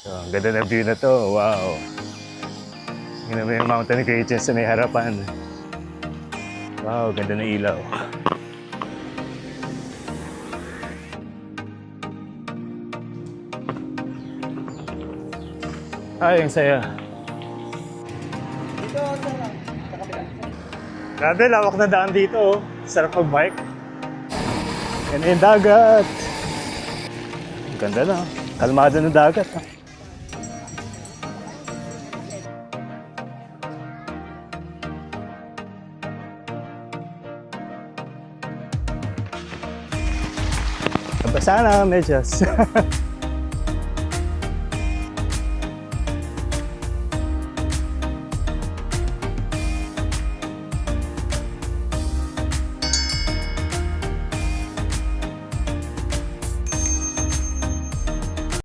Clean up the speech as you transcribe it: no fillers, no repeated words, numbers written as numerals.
So, ang ganda ng view na to. Wow. Tingnan mo yung mountain ranges sa may harapan. Wow, ganda ng ilaw. Ay, ang saya. Dito, sir lang. Sa kabila. Grabe, lawak na daan dito. Oh. Sarap mag-bike. Yan yung dagat. Ang ganda na. Kalmado ng dagat. Basta na, medyas.